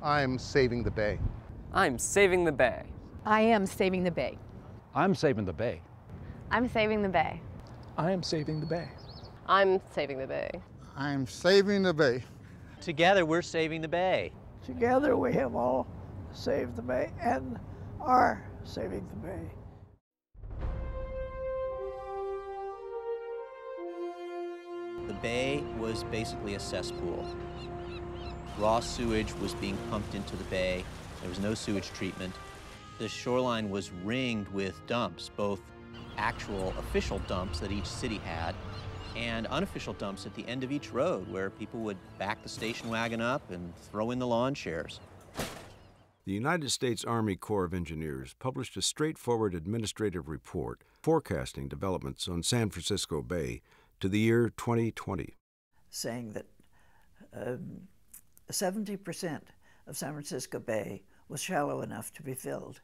I'm saving the bay. I'm saving the bay. I am saving the bay. I'm saving the bay. I'm saving the bay. I am saving the bay. I'm saving the bay. I'm saving the bay. Together, we're saving the bay. Together, we have all saved the bay and are saving the bay. The bay was basically a cesspool. Raw sewage was being pumped into the bay. There was no sewage treatment. The shoreline was ringed with dumps, both actual official dumps that each city had and unofficial dumps at the end of each road where people would back the station wagon up and throw in the lawn chairs. The United States Army Corps of Engineers published a straightforward administrative report forecasting developments on San Francisco Bay to the year 2020. Saying that 70% of San Francisco Bay was shallow enough to be filled.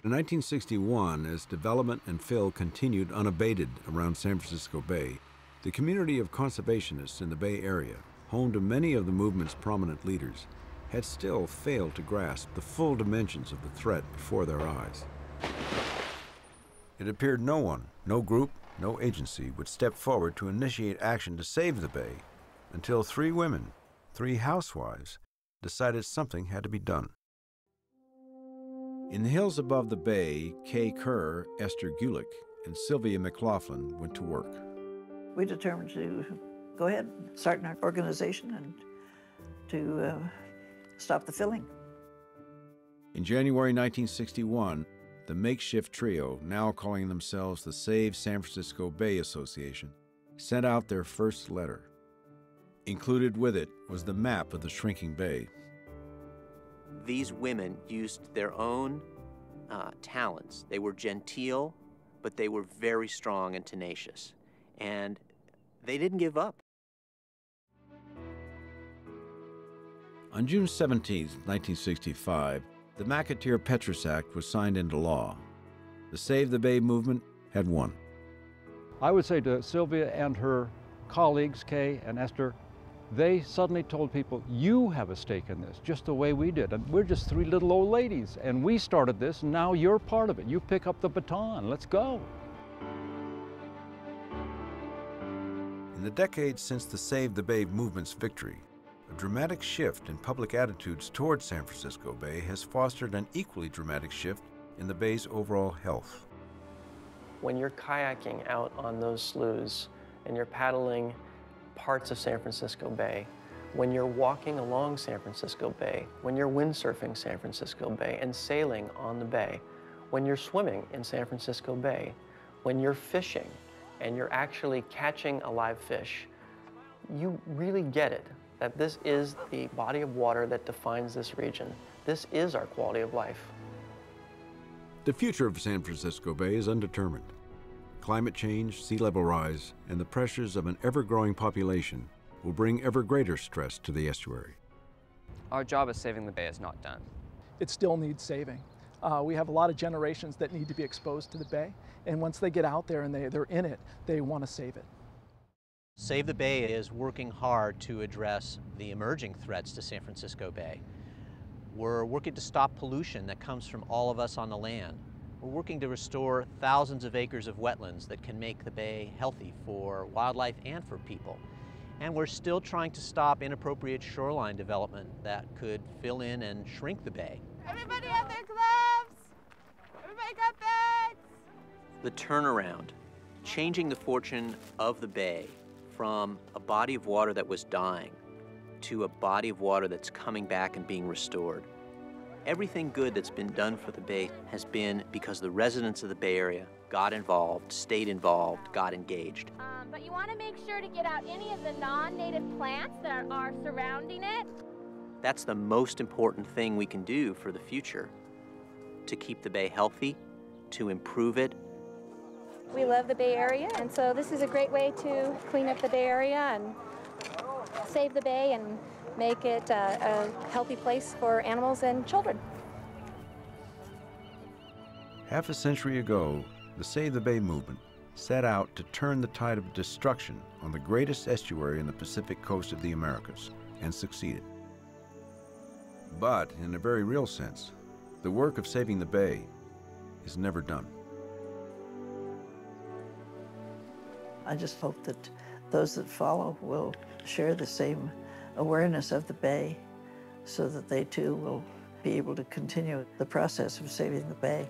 In 1961, as development and fill continued unabated around San Francisco Bay, the community of conservationists in the Bay Area, home to many of the movement's prominent leaders, had still failed to grasp the full dimensions of the threat before their eyes. It appeared no one, no group, no agency would step forward to initiate action to save the bay until 3 women, 3 housewives, decided something had to be done. In the hills above the bay, Kay Kerr, Esther Gulick, and Sylvia McLaughlin went to work. We determined to go ahead and start an organization and to stop the filling. In January 1961, the makeshift trio, now calling themselves the Save San Francisco Bay Association, sent out their first letter. Included with it was the map of the shrinking bay. These women used their own talents. They were genteel, but they were very strong and tenacious. And they didn't give up. On June 17, 1965, the McAteer-Petrus Act was signed into law. The Save the Bay movement had won. I would say to Sylvia and her colleagues, Kay and Esther, they suddenly told people, you have a stake in this, just the way we did. And we're just 3 little old ladies, and we started this, and now you're part of it. You pick up the baton. Let's go. In the decades since the Save the Bay movement's victory, a dramatic shift in public attitudes towards San Francisco Bay has fostered an equally dramatic shift in the bay's overall health. When you're kayaking out on those sloughs and you're paddling parts of San Francisco Bay, when you're walking along San Francisco Bay, when you're windsurfing San Francisco Bay and sailing on the bay, when you're swimming in San Francisco Bay, when you're fishing and you're actually catching a live fish, you really get it, that this is the body of water that defines this region. This is our quality of life. The future of San Francisco Bay is undetermined. Climate change, sea level rise, and the pressures of an ever-growing population will bring ever greater stress to the estuary. Our job as saving the bay is not done. It still needs saving. We have a lot of generations that need to be exposed to the bay, and once they get out there and they're in it, they want to save it. Save the Bay is working hard to address the emerging threats to San Francisco Bay. We're working to stop pollution that comes from all of us on the land. We're working to restore thousands of acres of wetlands that can make the bay healthy for wildlife and for people. And we're still trying to stop inappropriate shoreline development that could fill in and shrink the bay. Everybody have their gloves! Everybody got bags! The turnaround, changing the fortune of the bay from a body of water that was dying to a body of water that's coming back and being restored. Everything good that's been done for the bay has been because the residents of the Bay Area got involved, stayed involved, got engaged. But you want to make sure to get out any of the non-native plants that are surrounding it. That's the most important thing we can do for the future, to keep the bay healthy, to improve it. We love the Bay Area, and so this is a great way to clean up the Bay Area and save the bay and make it a healthy place for animals and children. Half a century ago, the Save the Bay movement set out to turn the tide of destruction on the greatest estuary in the Pacific coast of the Americas, and succeeded. But in a very real sense, the work of saving the bay is never done. I just hope that those that follow will share the same awareness of the bay so that they too will be able to continue the process of saving the bay.